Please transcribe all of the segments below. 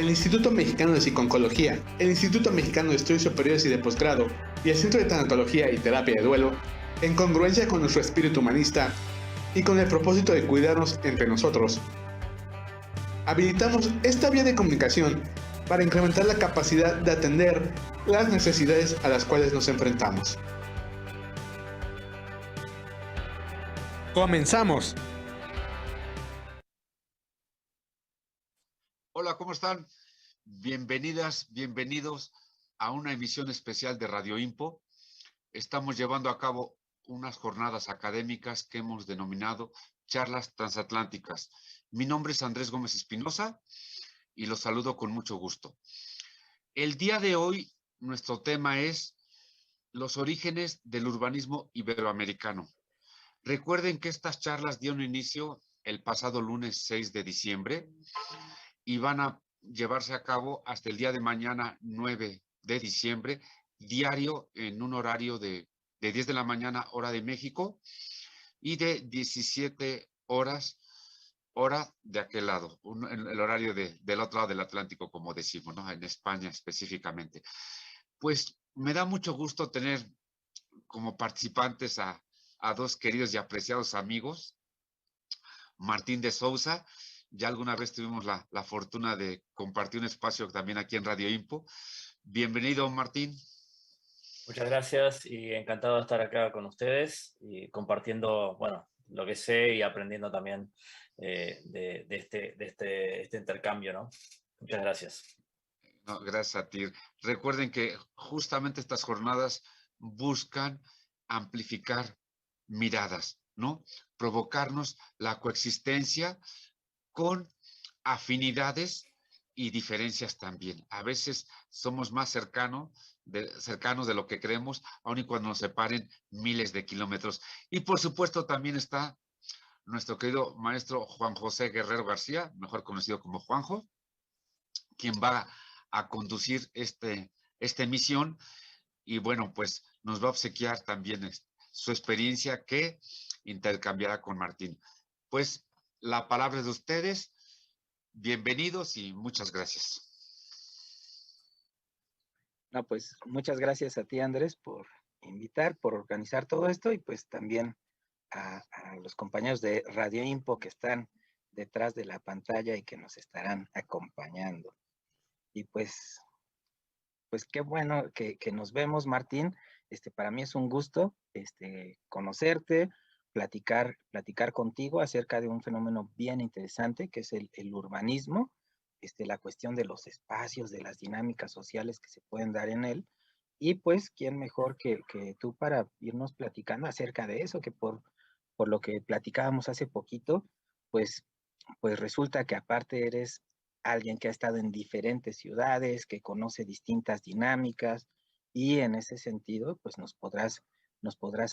el Instituto Mexicano de Psiconcología, el Instituto Mexicano de Estudios Superiores y de Posgrado y el Centro de Tanatología y Terapia de Duelo, en congruencia con nuestro espíritu humanista y con el propósito de cuidarnos entre nosotros, habilitamos esta vía de comunicación para incrementar la capacidad de atender las necesidades a las cuales nos enfrentamos. ¡Comenzamos! Hola, ¿cómo están? Bienvenidas, bienvenidos a una emisión especial de Radio Impo. Estamos llevando a cabo unas jornadas académicas que hemos denominado Charlas Transatlánticas. Mi nombre es Andrés Gómez Espinosa y los saludo con mucho gusto. El día de hoy, nuestro tema es los orígenes del urbanismo iberoamericano. Recuerden que estas charlas dieron inicio el pasado lunes 6 de diciembre y van a llevarse a cabo hasta el día de mañana 9 de diciembre, diario en un horario de 10 de la mañana, hora de México, y de 17 horas, hora de aquel lado, el horario del otro lado del Atlántico, como decimos, ¿no? En España específicamente. Pues me da mucho gusto tener como participantes a dos queridos y apreciados amigos, Martín de Sousa. Ya alguna vez tuvimos la fortuna de compartir un espacio también aquí en Radio Impo. Bienvenido, Martín. Muchas gracias y encantado de estar acá con ustedes y compartiendo, bueno, lo que sé y aprendiendo también de este intercambio, ¿no? Muchas gracias. No, gracias a ti. Recuerden que justamente estas jornadas buscan amplificar miradas, ¿no? Provocarnos la coexistencia con afinidades y diferencias también. A veces somos más cercanos de lo que creemos, aun y cuando nos separen miles de kilómetros. Y por supuesto también está nuestro querido maestro Juan José Guerrero García, mejor conocido como Juanjo, quien va a conducir esta emisión y bueno, pues nos va a obsequiar también su experiencia que intercambiará con Martín. Pues la palabra es de ustedes. Bienvenidos y muchas gracias. No, pues muchas gracias a ti, Andrés, por invitar, por organizar todo esto y pues también a los compañeros de Radio Impo que están detrás de la pantalla y que nos estarán acompañando. Y pues qué bueno que nos vemos, Martín. Para mí es un gusto conocerte, platicar contigo acerca de un fenómeno bien interesante que es el urbanismo, la cuestión de los espacios, de las dinámicas sociales que se pueden dar en él. Y pues, ¿quién mejor que tú para irnos platicando acerca de eso? Que por lo que platicábamos hace poquito, pues resulta que aparte eres alguien que ha estado en diferentes ciudades, que conoce distintas dinámicas y en ese sentido, pues nos podrás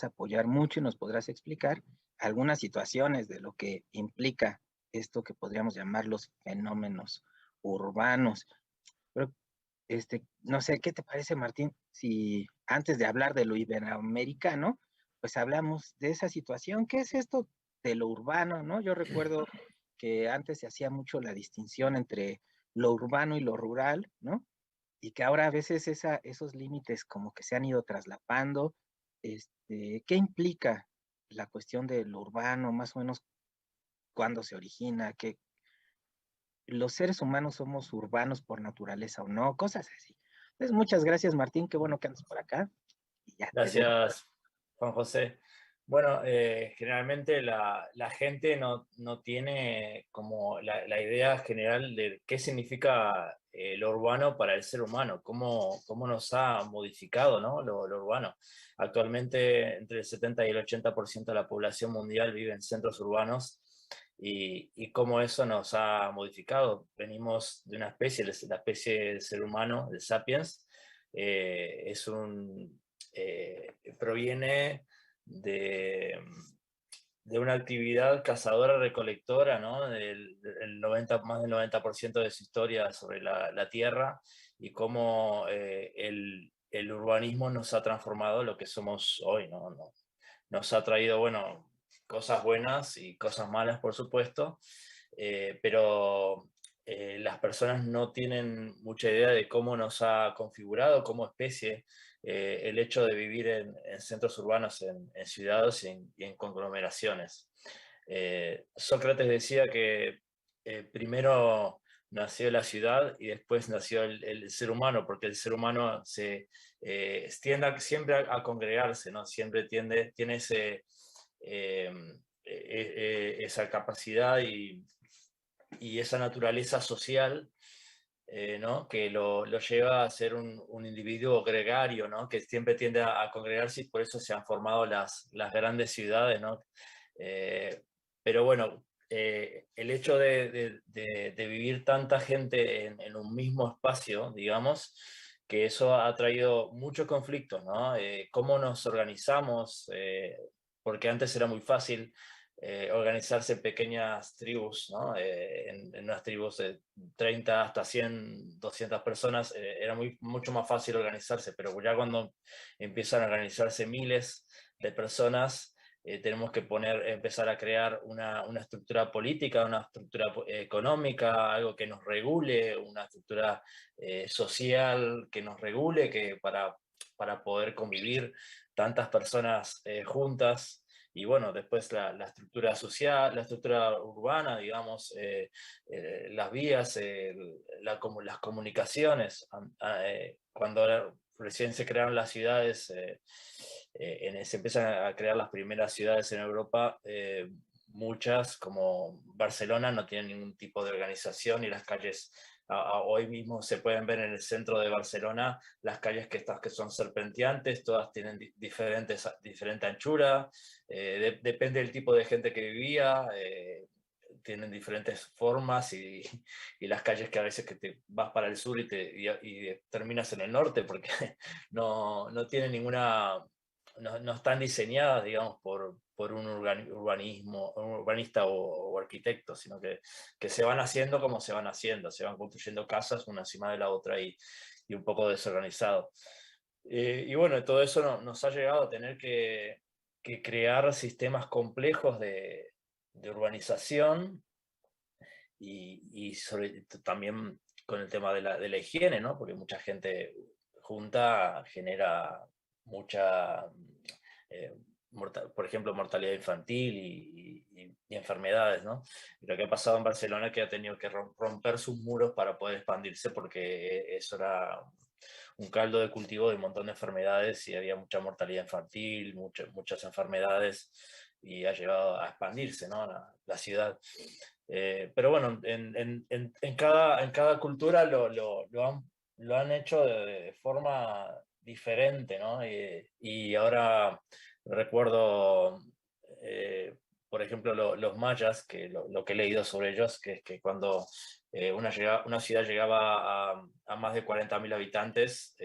apoyar mucho y nos podrás explicar algunas situaciones de lo que implica esto que podríamos llamar los fenómenos urbanos. Pero, no sé, ¿qué te parece, Martín? Si antes de hablar de lo iberoamericano, pues hablamos de esa situación. ¿Qué es esto de lo urbano, no? Yo recuerdo que antes se hacía mucho la distinción entre lo urbano y lo rural, ¿no? Y que ahora a veces esos límites como que se han ido traslapando. ¿Qué implica la cuestión de lo urbano, más o menos cuándo se origina, que los seres humanos somos urbanos por naturaleza o no, cosas así? Entonces, muchas gracias, Martín, qué bueno que andas por acá. Y ya Gracias, Juan José. Bueno, generalmente la gente no tiene como la idea general de qué significa lo urbano para el ser humano, cómo nos ha modificado, ¿no? Lo urbano. Actualmente entre el 70 y el 80% de la población mundial vive en centros urbanos y cómo eso nos ha modificado. Venimos de una especie, la especie del ser humano, del sapiens, proviene de una actividad cazadora-recolectora, ¿no? Más del 90% de su historia sobre la Tierra y cómo el urbanismo nos ha transformado lo que somos hoy, ¿no? Nos ha traído, bueno, cosas buenas y cosas malas, por supuesto, pero las personas no tienen mucha idea de cómo nos ha configurado como especie el hecho de vivir en centros urbanos, en ciudades y en conglomeraciones. Sócrates decía que primero nació la ciudad y después nació el ser humano, porque el ser humano tiende siempre a congregarse, ¿no? Siempre tiene esa capacidad y esa naturaleza social, ¿no? Que lo lleva a ser un individuo gregario, ¿no? Que siempre tiende a congregarse y por eso se han formado las grandes ciudades, ¿no? Pero bueno, el hecho de vivir tanta gente en un mismo espacio, digamos, que eso ha traído muchos conflictos, ¿no? Cómo nos organizamos, porque antes era muy fácil organizarse en pequeñas tribus, ¿no? En unas tribus de 30 hasta 100, 200 personas, era mucho más fácil organizarse, pero ya cuando empiezan a organizarse miles de personas, tenemos que empezar a crear una estructura política, una estructura económica, algo que nos regule, una estructura social que nos regule, para poder convivir tantas personas juntas. Y bueno, después la estructura social, la estructura urbana, digamos, las vías, las comunicaciones. Cuando recién se crearon las ciudades, se empiezan a crear las primeras ciudades en Europa, muchas, como Barcelona, no tienen ningún tipo de organización y las calles, hoy mismo se pueden ver en el centro de Barcelona, las calles que son serpenteantes, todas tienen diferente anchura, depende del tipo de gente que vivía, tienen diferentes formas y las calles que a veces que te vas para el sur y terminas en el norte porque no tienen ninguna, no están diseñadas, digamos, por un urbanista o arquitecto, sino que se van haciendo como se van haciendo, se van construyendo casas una encima de la otra y un poco desorganizado. Y bueno, todo eso nos ha llegado a tener que crear sistemas complejos de urbanización y también con el tema de la higiene, ¿no? Porque mucha gente junta genera mucha, eh, por ejemplo, mortalidad infantil y enfermedades, ¿no? Y lo que ha pasado en Barcelona es que ha tenido que romper sus muros para poder expandirse porque eso era un caldo de cultivo de un montón de enfermedades y había mucha mortalidad infantil, muchas enfermedades y ha llevado a expandirse, ¿no? La ciudad. Pero bueno, en cada cultura lo han hecho de forma diferente, ¿no? Y ahora recuerdo, por ejemplo, los mayas, que lo que he leído sobre ellos, que es que cuando una ciudad llegaba a más de 40.000 habitantes,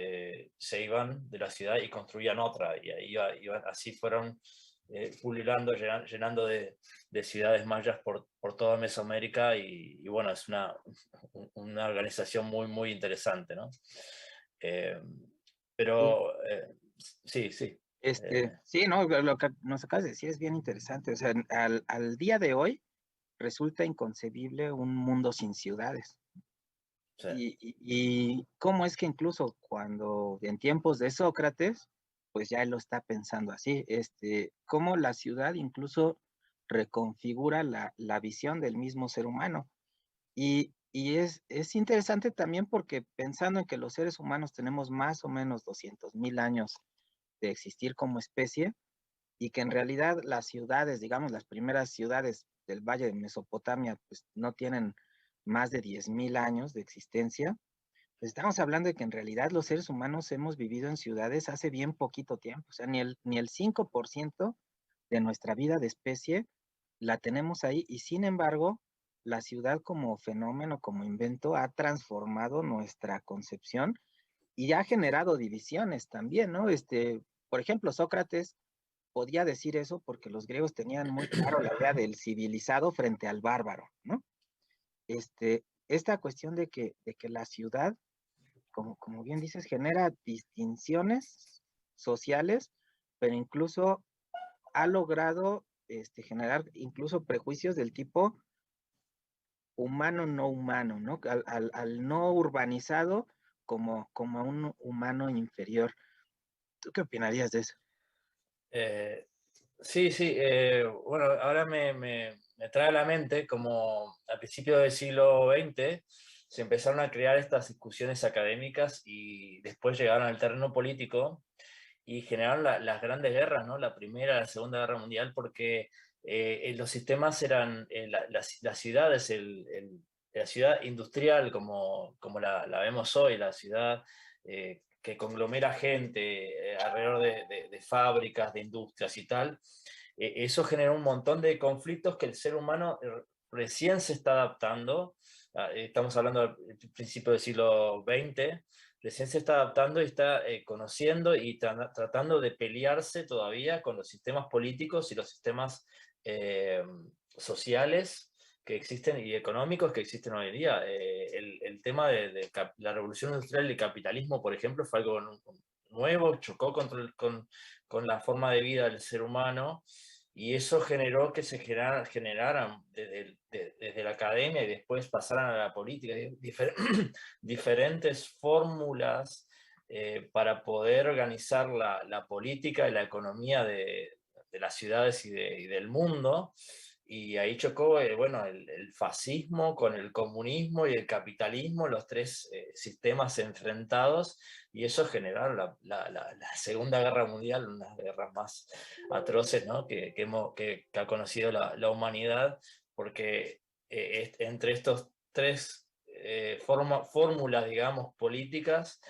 se iban de la ciudad y construían otra, y ahí así fueron pululando, llenando de ciudades mayas por toda Mesoamérica y bueno, es una organización muy, muy interesante, ¿no? Sí, Pero sí, sí. sí, no, lo que nos acabas de decir es bien interesante. O sea, al día de hoy resulta inconcebible un mundo sin ciudades. Sí. Y cómo es que incluso cuando en tiempos de Sócrates, pues ya él lo está pensando así, cómo la ciudad incluso reconfigura la visión del mismo ser humano. Y es interesante también porque pensando en que los seres humanos tenemos más o menos 200.000 años de existir como especie y que en realidad las ciudades, digamos, las primeras ciudades del Valle de Mesopotamia, pues no tienen más de 10.000 años de existencia, pues estamos hablando de que en realidad los seres humanos hemos vivido en ciudades hace bien poquito tiempo, o sea, ni el 5% de nuestra vida de especie la tenemos ahí y sin embargo, la ciudad como fenómeno, como invento, ha transformado nuestra concepción y ha generado divisiones también, ¿no? Por ejemplo, Sócrates podía decir eso porque los griegos tenían muy claro la idea del civilizado frente al bárbaro, ¿no? Esta cuestión de que la ciudad, como bien dices, genera distinciones sociales, pero incluso ha logrado generar incluso prejuicios del tipo, humano no humano, ¿no? Al no urbanizado como a un humano inferior. ¿Tú qué opinarías de eso? Sí, sí, bueno, ahora me trae a la mente como a principios del siglo XX se empezaron a crear estas discusiones académicas y después llegaron al terreno político y generaron las grandes guerras, ¿no? La Primera, la Segunda Guerra Mundial, porque los sistemas eran las ciudades, la ciudad industrial como la vemos hoy, la ciudad que conglomera gente alrededor de fábricas, de industrias y tal, eso genera un montón de conflictos que el ser humano recién se está adaptando. Estamos hablando del principio del siglo XX, recién se está adaptando y está conociendo y tratando de pelearse todavía con los sistemas políticos y los sistemas eh, sociales que existen y económicos que existen hoy en día. El tema de la revolución industrial y el capitalismo, por ejemplo, fue algo nuevo, chocó con la forma de vida del ser humano y eso generó que se generaran desde la academia y después pasaran a la política diferentes fórmulas para poder organizar la política y la economía de las ciudades y del mundo. Y ahí chocó bueno, el fascismo con el comunismo y el capitalismo, los tres sistemas enfrentados, y eso generaron la Segunda Guerra Mundial, una de las guerras más atroces, ¿no? que ha conocido la humanidad, porque entre estos tres fórmulas, digamos, políticas,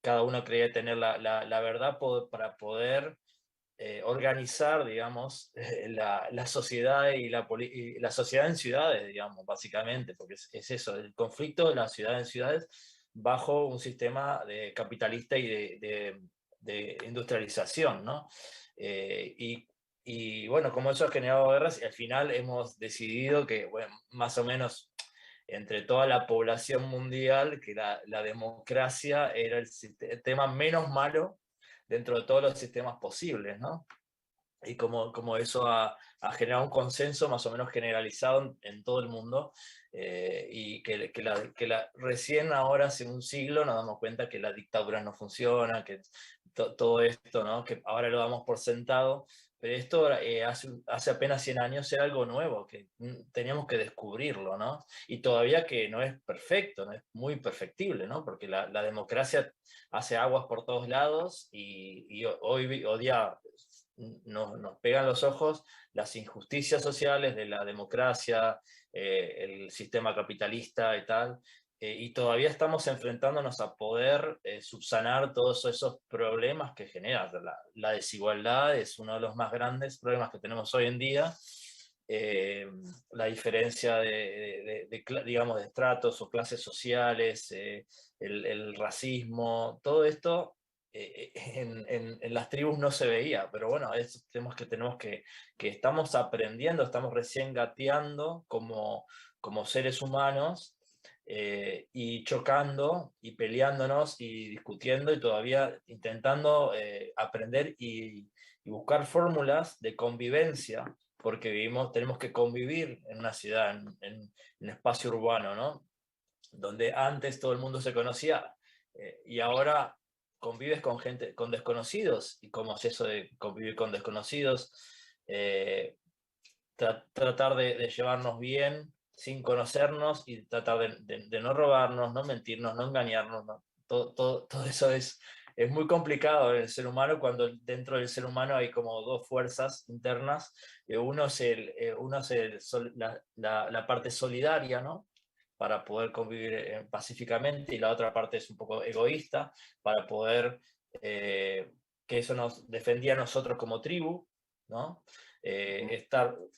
cada uno creía tener la verdad para poder organizar, digamos, la sociedad y la sociedad en ciudades, digamos, básicamente, porque es eso, el conflicto de la ciudad en ciudades bajo un sistema capitalista y de industrialización, ¿no? Y bueno, como eso ha generado guerras, y al final hemos decidido que, bueno, más o menos entre toda la población mundial, que la democracia era el tema menos malo dentro de todos los sistemas posibles, ¿no? Y como eso ha generado un consenso más o menos generalizado en todo el mundo, y recién ahora, hace un siglo, nos damos cuenta que las dictaduras no funcionan, que todo esto, ¿no? Que ahora lo damos por sentado, pero esto hace apenas 100 años era algo nuevo, que teníamos que descubrirlo, ¿no? Y todavía que no es perfecto, no es muy perfectible, ¿no? Porque la democracia hace aguas por todos lados y hoy día nos pegan los ojos las injusticias sociales de la democracia, el sistema capitalista y tal, y todavía estamos enfrentándonos a poder subsanar todos esos problemas que genera. La desigualdad es uno de los más grandes problemas que tenemos hoy en día. La diferencia digamos, de estratos o clases sociales, el racismo, todo esto en las tribus no se veía, pero bueno, tenemos que estamos aprendiendo, estamos recién gateando como seres humanos, y chocando y peleándonos y discutiendo y todavía intentando aprender y buscar fórmulas de convivencia, porque tenemos que convivir en una ciudad, en un espacio urbano, ¿no? Donde antes todo el mundo se conocía, y ahora convives con gente, con desconocidos. ¿Y cómo es eso de convivir con desconocidos? Tratar de llevarnos bien sin conocernos y tratar de no robarnos, no mentirnos, no engañarnos, ¿no? Todo eso es muy complicado en el ser humano, cuando dentro del ser humano hay como dos fuerzas internas. Uno es la parte solidaria, ¿no? Para poder convivir pacíficamente, y la otra parte es un poco egoísta, para poder, que eso nos defendía a nosotros como tribu, ¿no?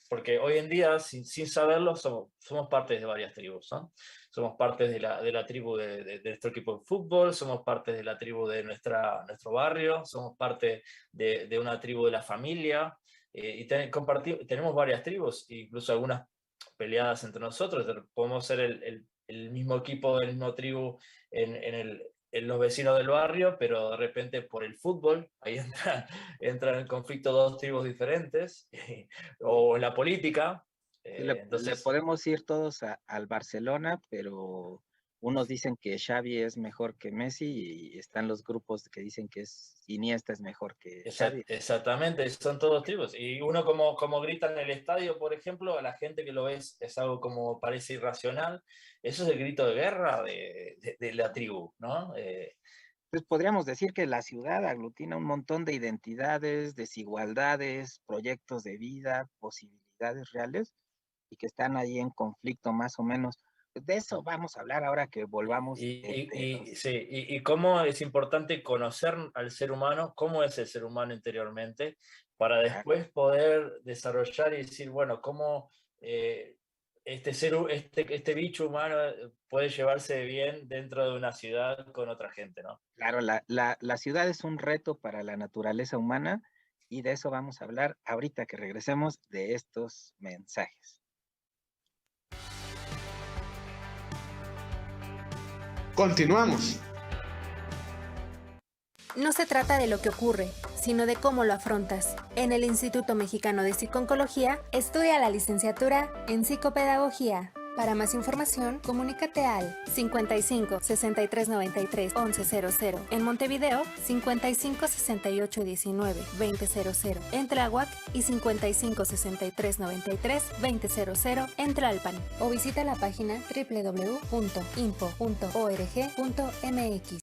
Porque hoy en día, sin saberlo, somos parte de varias tribus, ¿no? Somos parte de la tribu de nuestro equipo de fútbol, somos parte de la tribu de nuestro barrio, somos parte de una tribu de la familia, y tenemos varias tribus, incluso algunas peleadas entre nosotros. Podemos ser el mismo equipo, el mismo tribu en los vecinos del barrio, pero de repente por el fútbol, ahí entra en conflicto dos tribus diferentes, o en la política, Sí, le Entonces, podemos ir todos al Barcelona, pero unos dicen que Xavi es mejor que Messi y están los grupos que dicen que Iniesta es mejor que Xavi. exactamente, son todos tipos. Y uno como grita en el estadio, por ejemplo, a la gente que lo ve es algo como parece irracional. Eso es el grito de guerra de la tribu, ¿no? Pues podríamos decir que la ciudad aglutina un montón de identidades, desigualdades, proyectos de vida, posibilidades reales y que están ahí en conflicto más o menos. De eso vamos a hablar ahora que volvamos Sí, y cómo es importante conocer al ser humano, cómo es el ser humano interiormente, para después poder desarrollar y decir, bueno, cómo este bicho humano puede llevarse bien dentro de una ciudad con otra gente, ¿no? Claro, la ciudad es un reto para la naturaleza humana y de eso vamos a hablar ahorita que regresemos de estos mensajes. Continuamos. No se trata de lo que ocurre, sino de cómo lo afrontas. En el Instituto Mexicano de Psiconcología, estudia la licenciatura en Psicopedagogía. Para más información, comunícate al 55 63 93 1100. En Montevideo, 55 68 19 2000. En Tláhuac y 55 63 93 2000 en Tlalpan. O visita la página www.impo.org.mx.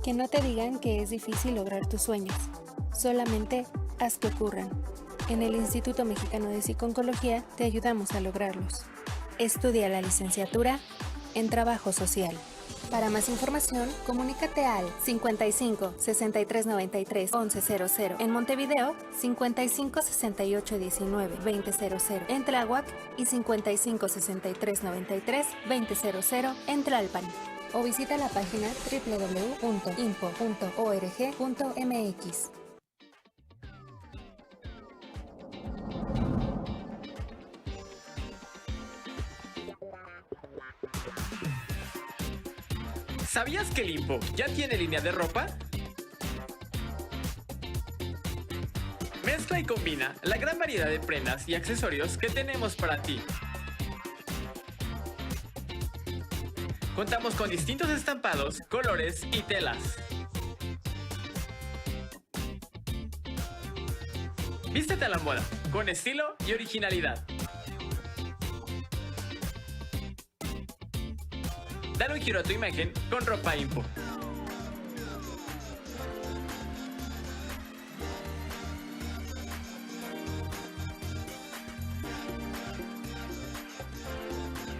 Que no te digan que es difícil lograr tus sueños. Solamente haz que ocurran. En el Instituto Mexicano de Psiconcología te ayudamos a lograrlos. Estudia la licenciatura en Trabajo Social. Para más información, comunícate al 55 63 93 1100. En Montevideo, 55 68 19 2000. En Tláhuac y 55 63 93 2000 en Tlalpan. O visita la página www.impo.org.mx. ¿Sabías que el Impo ya tiene línea de ropa? Mezcla y combina la gran variedad de prendas y accesorios que tenemos para ti. Contamos con distintos estampados, colores y telas. Vístete a la moda, con estilo y originalidad. Dale un giro a tu imagen con ropa Impo.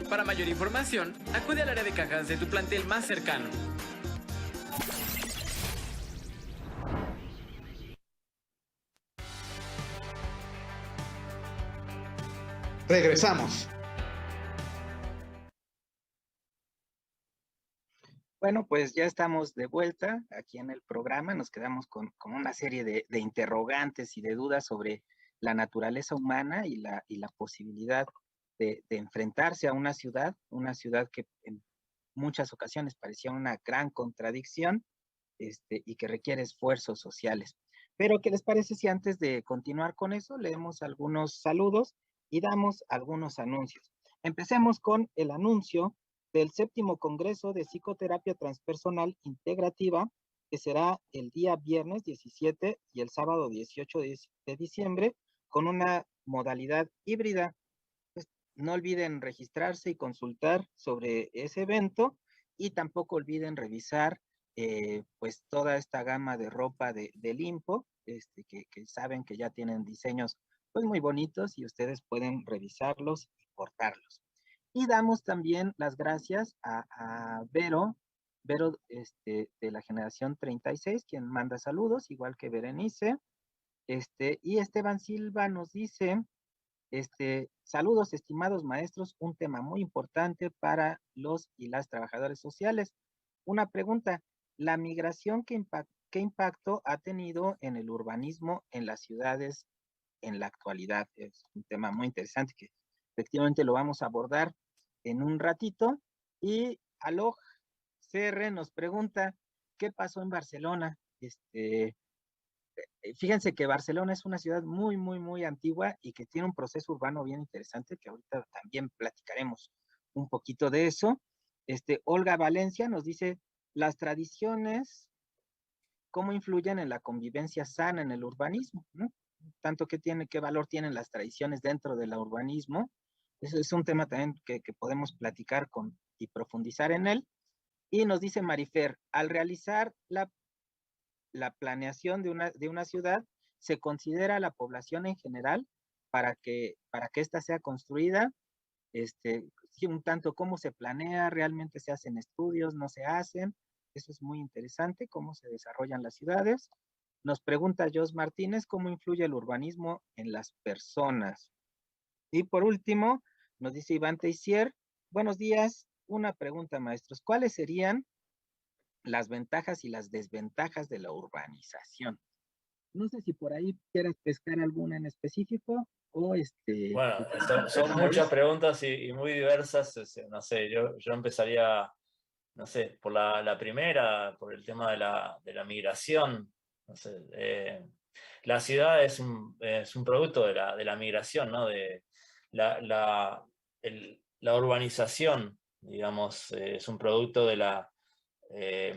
Para mayor información, acude al área de cajas de tu plantel más cercano. Regresamos. Bueno, pues ya estamos de vuelta aquí en el programa. Nos quedamos con una serie de interrogantes y de dudas sobre la naturaleza humana y la posibilidad de enfrentarse a una ciudad que en muchas ocasiones parecía una gran contradicción y que requiere esfuerzos sociales. Pero, ¿qué les parece si antes de continuar con eso, leemos algunos saludos y damos algunos anuncios? Empecemos con el anuncio del 7º Congreso de Psicoterapia Transpersonal Integrativa, que será el día viernes 17 y el sábado 18 de diciembre, con una modalidad híbrida. Pues, no olviden registrarse y consultar sobre ese evento y tampoco olviden revisar pues toda esta gama de ropa del Impo, que saben que ya tienen diseños pues muy bonitos y ustedes pueden revisarlos y portarlos. Y damos también las gracias a Vero de la generación 36, quien manda saludos, igual que Berenice. Y Esteban Silva nos dice, saludos estimados maestros, un tema muy importante para los y las trabajadores sociales. Una pregunta, ¿la migración qué impacto ha tenido en el urbanismo en las ciudades en la actualidad? Es un tema muy interesante que efectivamente lo vamos a abordar en un ratito. Y Aloj CR nos pregunta, ¿qué pasó en Barcelona? Fíjense que Barcelona es una ciudad muy, muy, muy antigua y que tiene un proceso urbano bien interesante, que ahorita también platicaremos un poquito de eso. Olga Valencia nos dice, las tradiciones, ¿cómo influyen en la convivencia sana en el urbanismo? ¿No? Tanto qué valor tienen las tradiciones dentro del urbanismo. Eso es un tema también que podemos platicar y profundizar en él. Y nos dice Marifer, al realizar la planeación de una ciudad, se considera la población en general para que ésta sea construida, un tanto cómo se planea, realmente se hacen estudios, no se hacen. Eso es muy interesante, cómo se desarrollan las ciudades. Nos pregunta Jos Martínez, ¿cómo influye el urbanismo en las personas? Y por último, nos dice Iván Teissier, buenos días, una pregunta, maestros, ¿cuáles serían las ventajas y las desventajas de la urbanización? No sé si por ahí quieras pescar alguna en específico o Bueno, son muchas preguntas y muy diversas. No sé, yo empezaría, no sé, por la primera, por el tema de la migración. No sé, la ciudad es un producto de la migración, ¿no? De la urbanización, digamos, es un producto de la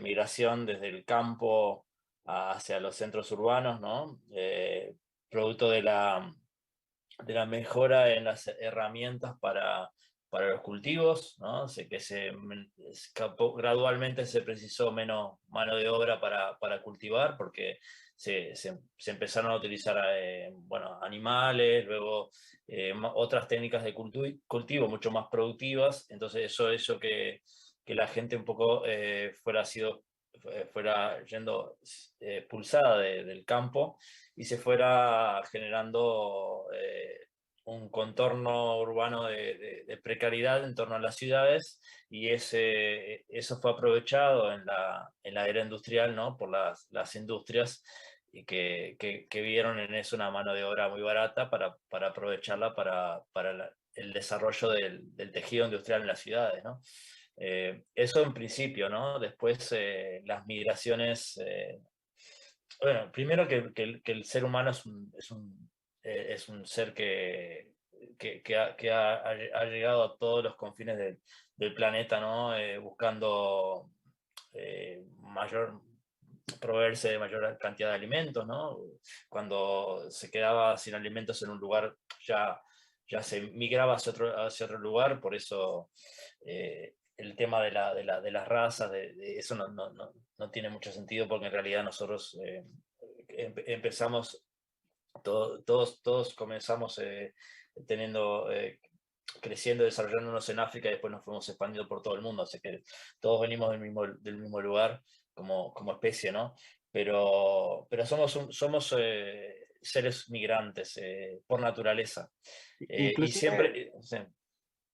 migración desde el campo hacia los centros urbanos, ¿no? Producto de la mejora en las herramientas para los cultivos, ¿no? Gradualmente se precisó menos mano de obra para cultivar, porque se empezaron a utilizar bueno, animales, luego otras técnicas de cultivo mucho más productivas. Entonces eso hizo que la gente un poco fuera yendo expulsada del campo y se fuera generando un contorno urbano de precariedad en torno a las ciudades, y eso fue aprovechado en la era industrial, ¿no? Por las industrias, y que vieron en eso una mano de obra muy barata para aprovecharla para el desarrollo del tejido industrial en las ciudades, ¿no? Eso en principio, ¿no? Después las migraciones, bueno, primero que el ser humano es un ser que ha llegado a todos los confines del planeta, ¿no? Buscando proveerse de mayor cantidad de alimentos, ¿no? Cuando se quedaba sin alimentos en un lugar, ya se migraba hacia otro lugar. Por eso el tema de las razas, de eso no tiene mucho sentido, porque en realidad nosotros empezamos, todos comenzamos creciendo, desarrollándonos en África, y después nos fuimos expandiendo por todo el mundo, así que todos venimos del mismo lugar como especie, ¿no? Pero somos seres migrantes por naturaleza. Y siempre... Sí.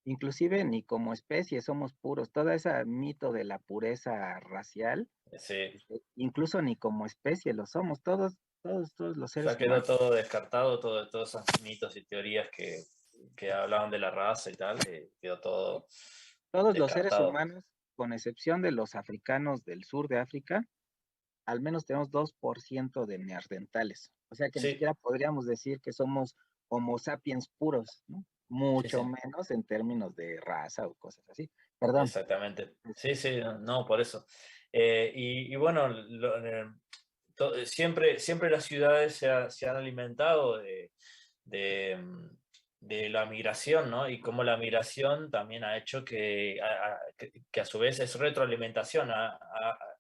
Inclusive ni como especie somos puros, todo ese mito de la pureza racial, sí. Incluso ni como especie lo somos, todos los seres ya quedó humanos. todo descartado, todos esos mitos y teorías que hablaban de la raza y tal, quedó todo Todos descartado. Los seres humanos, con excepción de los africanos del sur de África, al menos tenemos 2% de neandertales. O sea que sí. Ni siquiera podríamos decir que somos homo sapiens puros, ¿no? Mucho sí. menos en términos de raza o cosas así. Perdón. Exactamente. Sí, no, por eso. Y bueno, siempre las ciudades se han alimentado de la migración, ¿no? Y como la migración también ha hecho que a su vez es retroalimentación,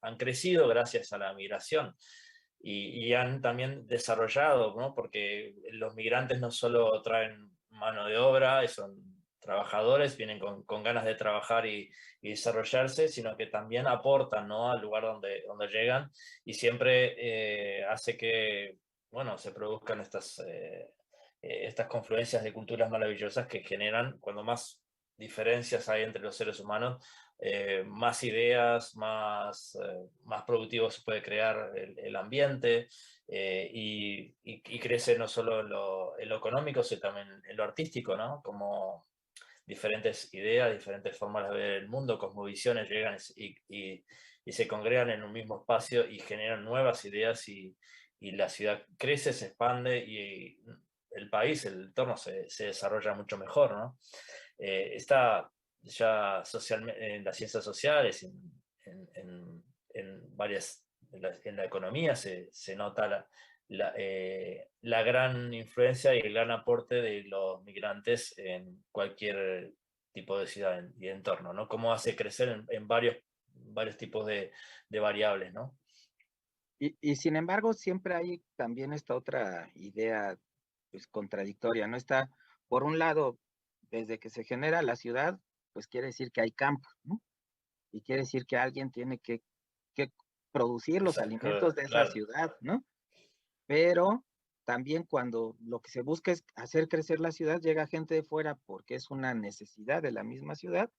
han crecido gracias a la migración, y han también desarrollado, ¿no? Porque los migrantes no solo traen mano de obra, son trabajadores, vienen con ganas de trabajar y desarrollarse, sino que también aportan, ¿no? Al lugar donde llegan, y siempre hace que, bueno, se produzcan estas confluencias de culturas maravillosas que generan, cuando más diferencias hay entre los seres humanos, más ideas, más productivo se puede crear el ambiente, y crece no solo en lo económico, sino también en lo artístico, ¿no? Como diferentes ideas, diferentes formas de ver el mundo, cosmovisiones llegan y y se congregan en un mismo espacio y generan nuevas ideas y la ciudad crece, se expande y el país, el entorno se desarrolla mucho mejor, ¿no? Está ya en las ciencias sociales, en varias, en la economía se nota la gran influencia y el gran aporte de los migrantes en cualquier tipo de ciudad y entorno, ¿no? Cómo hace crecer en varios tipos de variables, ¿no? Y sin embargo, siempre hay también esta otra idea pues contradictoria, ¿no? Está, por un lado, desde que se genera la ciudad, pues quiere decir que hay campo, ¿no? Y quiere decir que alguien tiene que producir O los sea, alimentos de esa claro. ciudad, ¿no? Pero también cuando lo que se busca es hacer crecer la ciudad, llega gente de fuera porque es una necesidad de la misma ciudad.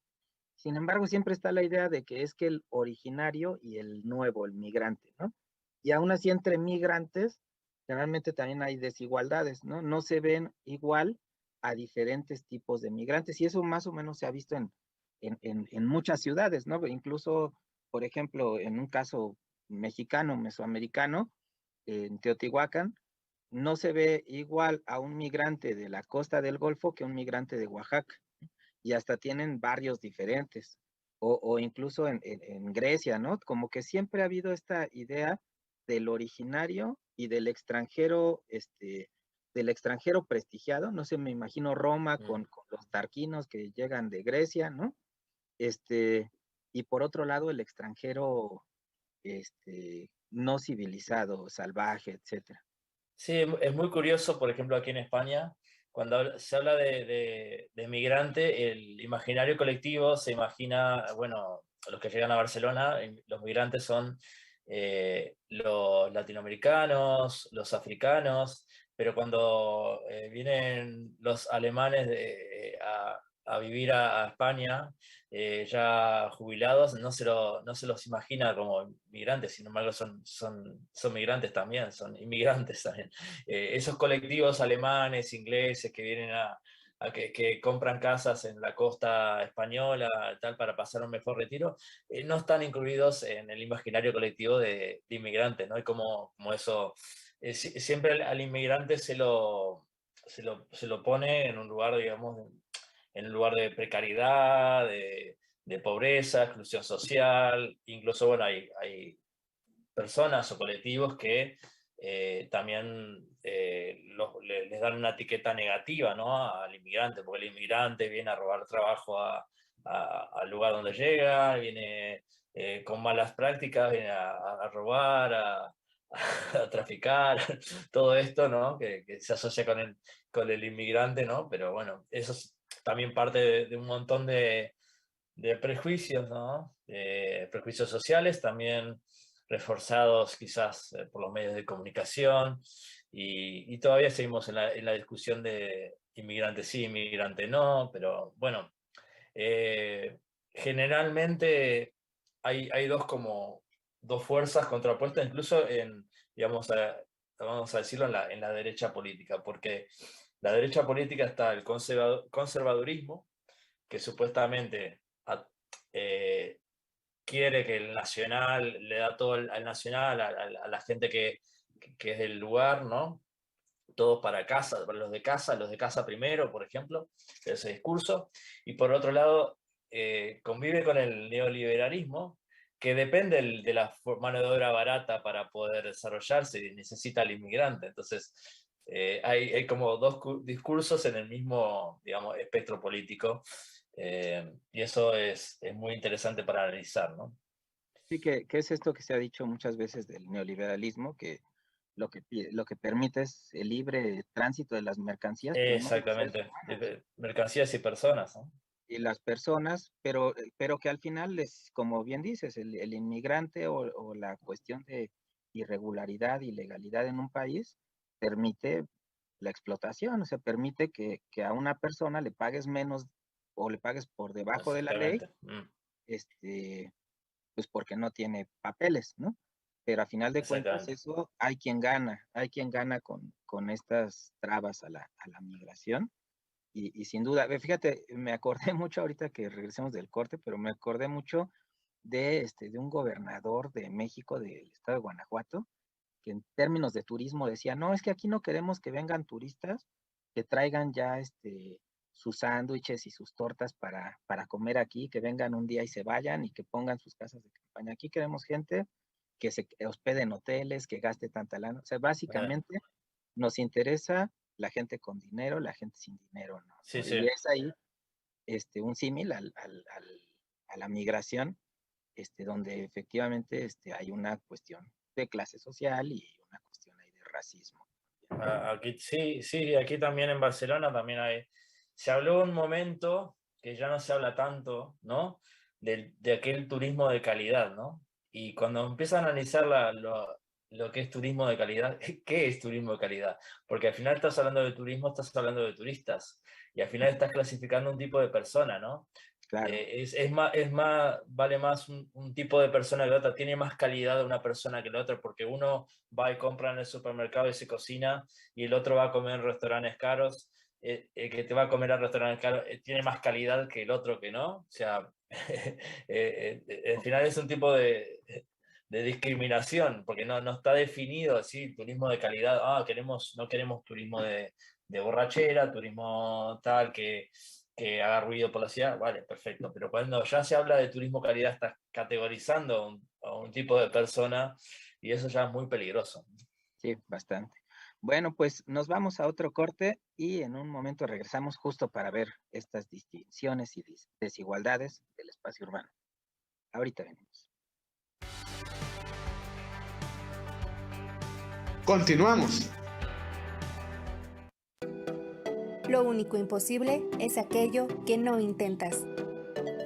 Sin embargo, siempre está la idea de que es que el originario y el nuevo, el migrante, ¿no? Y aún así entre migrantes, generalmente también hay desigualdades, ¿no? No se ven igual a diferentes tipos de migrantes y eso más o menos se ha visto en muchas ciudades, ¿no? Incluso, por ejemplo, en un caso mexicano, mesoamericano, en Teotihuacán, no se ve igual a un migrante de la costa del Golfo que un migrante de Oaxaca y hasta tienen barrios diferentes, o incluso en Grecia, ¿no? Como que siempre ha habido esta idea del originario y del extranjero prestigiado, no sé, me imagino Roma con los tarquinos que llegan de Grecia, ¿no? Y por otro lado el extranjero, no civilizado, salvaje, etcétera. Sí, es muy curioso, por ejemplo, aquí en España, cuando se habla de migrante, el imaginario colectivo se imagina, bueno, los que llegan a Barcelona, los migrantes son los latinoamericanos, los africanos, pero cuando vienen los alemanes a vivir a España, ya jubilados, no se los imagina como migrantes, sin embargo son migrantes también, son inmigrantes también. Esos colectivos alemanes, ingleses que vienen que compran casas en la costa española tal, para pasar un mejor retiro, no están incluidos en el imaginario colectivo de inmigrantes, ¿no? Y como eso, siempre al inmigrante se lo pone en un lugar, digamos, en un lugar de precariedad, de pobreza, exclusión social, incluso, bueno, hay personas o colectivos que también les dan una etiqueta negativa, ¿no? Al inmigrante, porque el inmigrante viene a robar trabajo al lugar donde llega, viene con malas prácticas, viene a robar, a traficar, todo esto, ¿no? Que se asocia con el inmigrante, ¿no? Pero bueno, eso es también parte de un montón de prejuicios, ¿no? De prejuicios sociales, también reforzados quizás por los medios de comunicación, y todavía seguimos en la discusión de inmigrante sí, inmigrante no, pero bueno, generalmente hay dos fuerzas contrapuestas, incluso digamos, vamos a decirlo, en la derecha política, porque la derecha política está el conservadurismo, que supuestamente eh, quiere que el nacional le da todo al nacional, a la gente que es del lugar, ¿no? Todo para casa, para los de casa primero, por ejemplo, ese discurso. Y por otro lado, convive con el neoliberalismo, que depende de la mano de obra barata para poder desarrollarse y necesita al inmigrante. Entonces, hay como dos discursos en el mismo, digamos, espectro político, y eso es muy interesante para analizar, ¿no? Sí, que es esto que se ha dicho muchas veces del neoliberalismo, que lo que permite es el libre tránsito de las mercancías, pero no de los seres Exactamente, humanos. mercancías y personas, ¿no? Y las personas, pero que al final es, como bien dices, el inmigrante o la cuestión de irregularidad, ilegalidad en un país, permite la explotación, o sea, permite que a una persona le pagues menos o le pagues por debajo de la ley, Exactamente. este, pues porque no tiene papeles, ¿no? Pero a final de cuentas, Exactamente. eso hay quien gana con estas trabas a la migración. Y sin duda, fíjate, me acordé mucho ahorita que regresemos del corte, pero me acordé mucho de un gobernador de México, del estado de Guanajuato, que en términos de turismo decía, no, es que aquí no queremos que vengan turistas que traigan ya sus sándwiches y sus tortas para comer aquí, que vengan un día y se vayan y que pongan sus casas de campaña. Aquí queremos gente que se hospede en hoteles, que gaste tanta lana. O sea, básicamente nos interesa la gente con dinero, la gente sin dinero, ¿no? Sí, Y sí. es ahí un símil a la migración, donde efectivamente hay una cuestión de clase social y una cuestión ahí de racismo. Aquí, sí, sí, aquí también en Barcelona también se habló un momento que ya no se habla tanto, ¿no? De aquel turismo de calidad, ¿no? Y cuando empieza a analizar lo que es turismo de calidad, ¿qué es turismo de calidad? Porque al final estás hablando de turismo, estás hablando de turistas, y al final estás clasificando un tipo de persona, ¿no? Claro. Vale más un tipo de persona que la otra, tiene más calidad una persona que la otra, porque uno va y compra en el supermercado y se cocina, y el otro va a comer en restaurantes caros. El que te va a comer a restaurantes caros tiene más calidad que el otro que no. O sea, al final es un tipo de discriminación, porque no está definido así, turismo de calidad. No queremos turismo de borrachera, turismo tal que haga ruido por la ciudad, vale, perfecto. Pero cuando ya se habla de turismo calidad, estás categorizando a un tipo de persona y eso ya es muy peligroso. Sí, bastante. Bueno, pues nos vamos a otro corte y en un momento regresamos justo para ver estas distinciones y desigualdades del espacio urbano. Ahorita venimos. Continuamos. Lo único imposible es aquello que no intentas.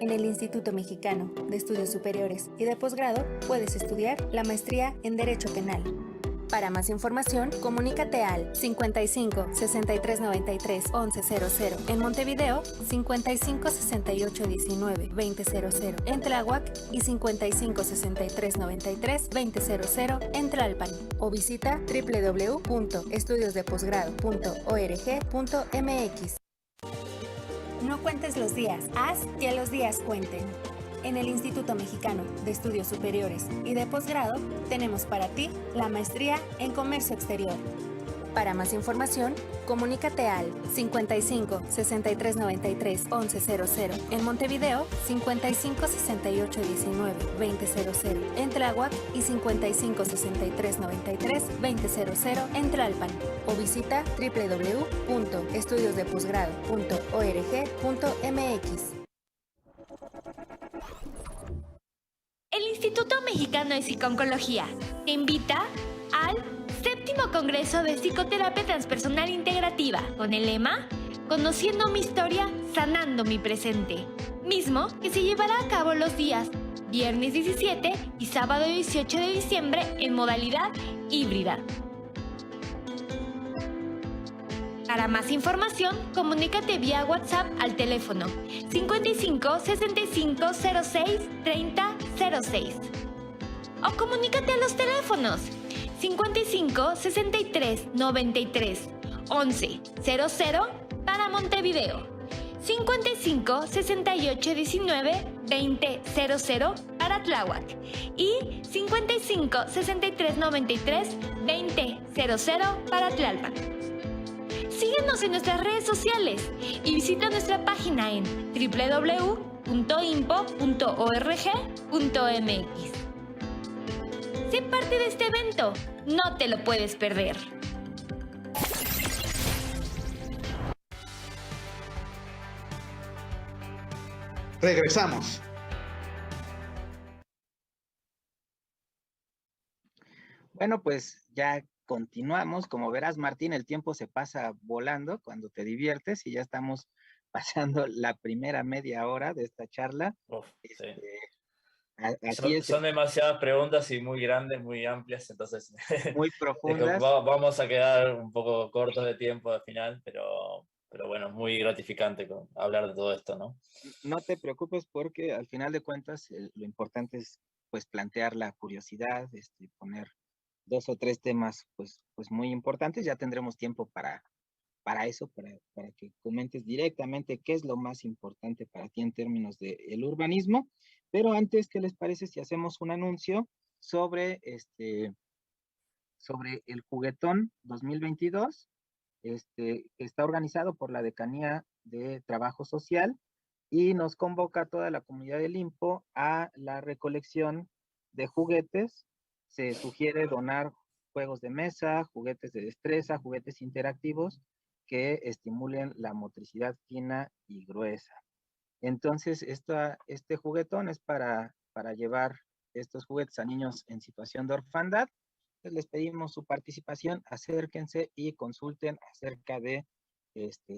En el Instituto Mexicano de Estudios Superiores y de Posgrado puedes estudiar la maestría en Derecho Penal. Para más información, comunícate al 55 63 93 1100 en Montevideo, 55 68 19 2000 en Tláhuac y 55 63 93 2000 en Tlalpan, o visita www.estudiosdeposgrado.org.mx. No cuentes los días, haz que los días cuenten. En el Instituto Mexicano de Estudios Superiores y de Posgrado tenemos para ti la maestría en Comercio Exterior. Para más información, comunícate al 55 63 93 1100 en Montevideo, 55 68 19 2000 en Tláhuac y 55 63 93 2000 en Tlalpan, o visita www.estudiosdeposgrado.org.mx. El Instituto Mexicano de Psiconcología te invita al 7º Congreso de Psicoterapia Transpersonal Integrativa con el lema Conociendo mi historia, sanando mi presente, mismo que se llevará a cabo los días viernes 17 y sábado 18 de diciembre en modalidad híbrida. Para más información, comunícate vía WhatsApp al teléfono 55 65 06 30 06 o comunícate a los teléfonos 55 63 93 11 00 para Montevideo, 55 68 19 20 00 para Tláhuac y 55 63 93 20 00 para Tlalpan. Síguenos en nuestras redes sociales y visita nuestra página en www.impo.org.mx. Sé parte de este evento, no te lo puedes perder. Regresamos. Bueno, pues ya continuamos. Como verás, Martín, el tiempo se pasa volando cuando te diviertes y ya estamos pasando la primera media hora de esta charla. Sí. Así Son demasiadas preguntas y muy grandes, muy amplias, entonces muy profundas. Vamos a quedar un poco cortos de tiempo al final, pero bueno, muy gratificante hablar de todo esto, ¿no? No te preocupes porque al final de cuentas lo importante es pues plantear la curiosidad, poner 2 o 3 temas pues muy importantes. Ya tendremos tiempo para eso, para que comentes directamente qué es lo más importante para ti en términos del urbanismo. Pero antes, ¿qué les parece si hacemos un anuncio sobre, sobre el Juguetón 2022? Que está organizado por la Decanía de Trabajo Social y nos convoca a toda la comunidad del IMPO a la recolección de juguetes. Se sugiere donar juegos de mesa, juguetes de destreza, juguetes interactivos que estimulen la motricidad fina y gruesa. Entonces, este juguetón es para llevar estos juguetes a niños en situación de orfandad. Entonces, les pedimos su participación, acérquense y consulten acerca de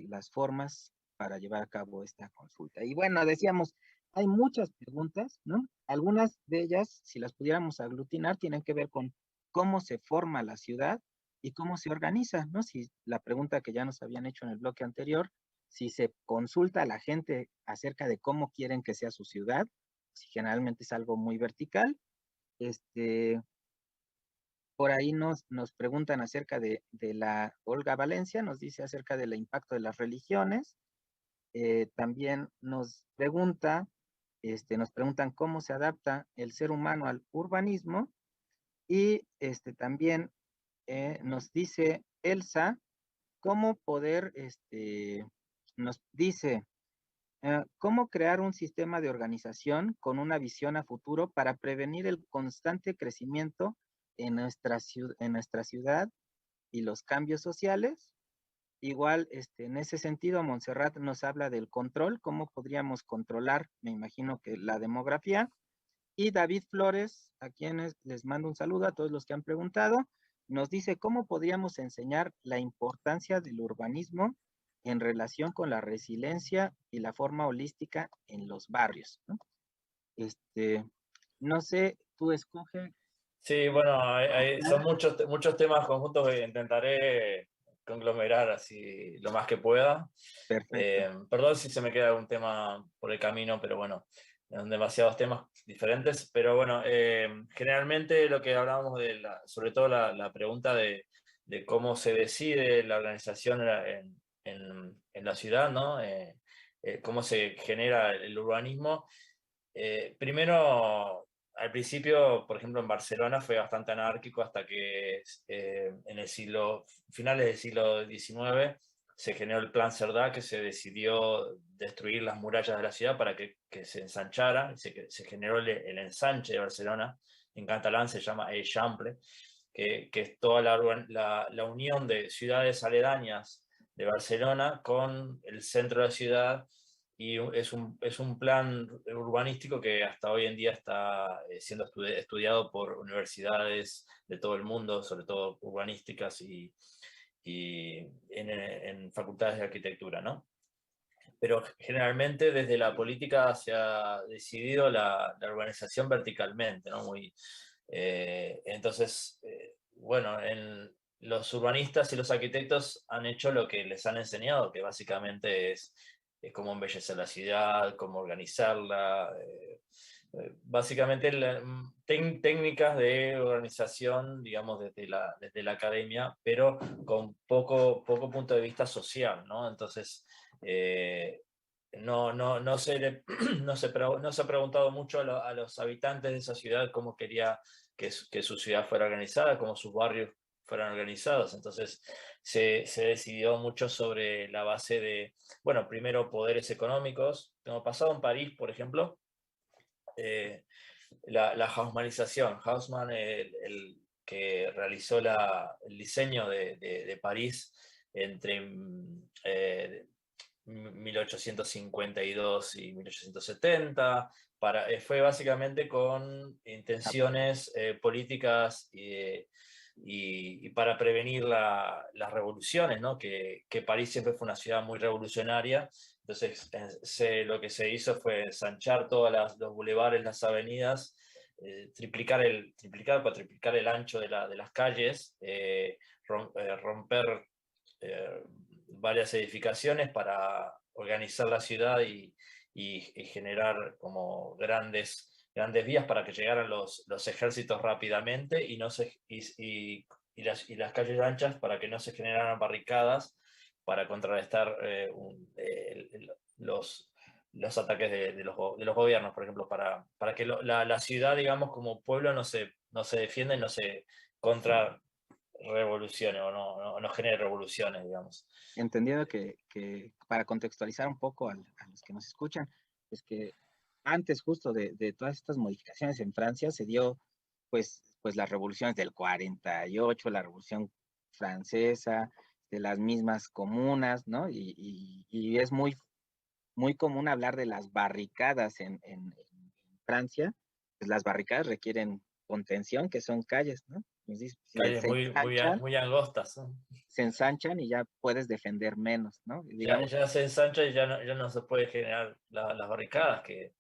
las formas para llevar a cabo esta consulta. Y bueno, decíamos, hay muchas preguntas, ¿no? Algunas de ellas, si las pudiéramos aglutinar, tienen que ver con cómo se forma la ciudad y cómo se organiza, ¿no? Si la pregunta que ya nos habían hecho en el bloque anterior, si se consulta a la gente acerca de cómo quieren que sea su ciudad, si generalmente es algo muy vertical. Por ahí nos preguntan acerca de la Olga Valencia, nos dice acerca del impacto de las religiones. También nos preguntan cómo se adapta el ser humano al urbanismo. Y también nos dice Elsa, cómo poder, nos dice, cómo crear un sistema de organización con una visión a futuro para prevenir el constante crecimiento en nuestra ciudad y los cambios sociales. Igual, en ese sentido, Montserrat nos habla del control, cómo podríamos controlar, me imagino que la demografía. Y David Flores, a quienes les mando un saludo a todos los que han preguntado, nos dice cómo podríamos enseñar la importancia del urbanismo en relación con la resiliencia y la forma holística en los barrios, ¿no? No sé, tú escoge. Sí, bueno, son muchos temas conjuntos que intentaré conglomerar así lo más que pueda. Perfecto. Perdón si se me queda algún tema por el camino, pero bueno, son demasiados temas diferentes. Pero bueno, generalmente lo que hablábamos sobre todo la pregunta de cómo se decide la organización en la ciudad, ¿no? Cómo se genera el urbanismo. Primero, al principio, por ejemplo, en Barcelona fue bastante anárquico hasta que finales del siglo XIX, se generó el Plan Cerdà, que se decidió destruir las murallas de la ciudad para que se ensanchara. Se generó el ensanche de Barcelona, en catalán se llama Eixample, que es toda la unión de ciudades aledañas de Barcelona con el centro de la ciudad. Y es un plan urbanístico que hasta hoy en día está siendo estudiado por universidades de todo el mundo, sobre todo urbanísticas y en facultades de arquitectura, ¿no? Pero generalmente desde la política se ha decidido la urbanización verticalmente, ¿no? Entonces, bueno, los urbanistas y los arquitectos han hecho lo que les han enseñado, que básicamente es cómo embellecer la ciudad, cómo organizarla, básicamente técnicas de organización, digamos, desde la academia, pero con poco punto de vista social, ¿no? Entonces, no se ha preguntado mucho a los habitantes de esa ciudad cómo quería que su ciudad fuera organizada, cómo sus barrios fueran organizados. Entonces se decidió mucho sobre la base de, bueno, primero poderes económicos. Como pasado en París, por ejemplo, la Haussmannización. Haussmann, el que realizó el diseño de París entre 1852 y 1870, fue básicamente con intenciones políticas y para prevenir las revoluciones, ¿no? Que París siempre fue una ciudad muy revolucionaria. Entonces lo que se hizo fue ensanchar todos los bulevares, las avenidas, triplicar cuatriplicar el ancho de las calles, romper varias edificaciones para organizar la ciudad y generar como grandes vías para que llegaran los ejércitos rápidamente y las calles anchas para que no se generaran barricadas para contrarrestar los ataques de los gobiernos, por ejemplo, para que la ciudad, digamos, como pueblo no se defienda y no se contra revoluciones o no genere revoluciones, digamos. Entendiendo que para contextualizar un poco a los que nos escuchan, es que antes justo de todas estas modificaciones en Francia se dio pues las revoluciones del 48, la Revolución Francesa, de las mismas comunas, ¿no? Y es muy común hablar de las barricadas en Francia. Pues las barricadas requieren contención, que son calles, ¿no? Calles muy angostas, ¿no? Se ensanchan y ya puedes defender menos, ¿no? Digamos, Ya se ensancha y ya no se puede generar las barricadas, que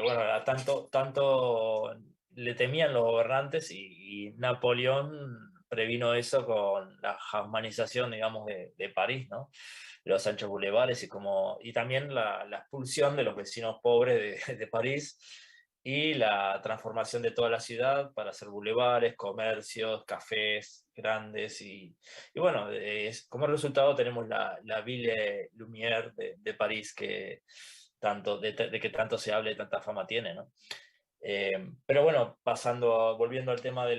bueno, tanto le temían los gobernantes y Napoleón previno eso con la haussmannización, digamos, de París, ¿no? Los anchos bulevares y también la expulsión de los vecinos pobres de París y la transformación de toda la ciudad para hacer bulevares, comercios, cafés grandes y bueno, como resultado tenemos la Ville Lumière de París que de que tanto se hable, tanta fama tiene, ¿no? Pero bueno, volviendo al tema de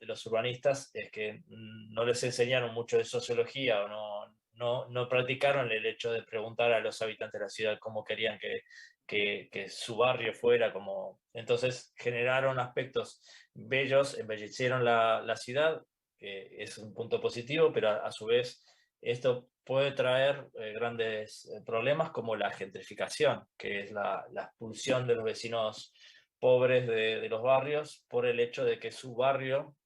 los urbanistas, es que no les enseñaron mucho de sociología o no practicaron el hecho de preguntar a los habitantes de la ciudad cómo querían que su barrio fuera, entonces generaron aspectos bellos, embellecieron la ciudad, que es un punto positivo, pero a su vez esto puede traer grandes problemas como la gentrificación, que es la expulsión de los vecinos pobres de los barrios por el hecho de que su barrio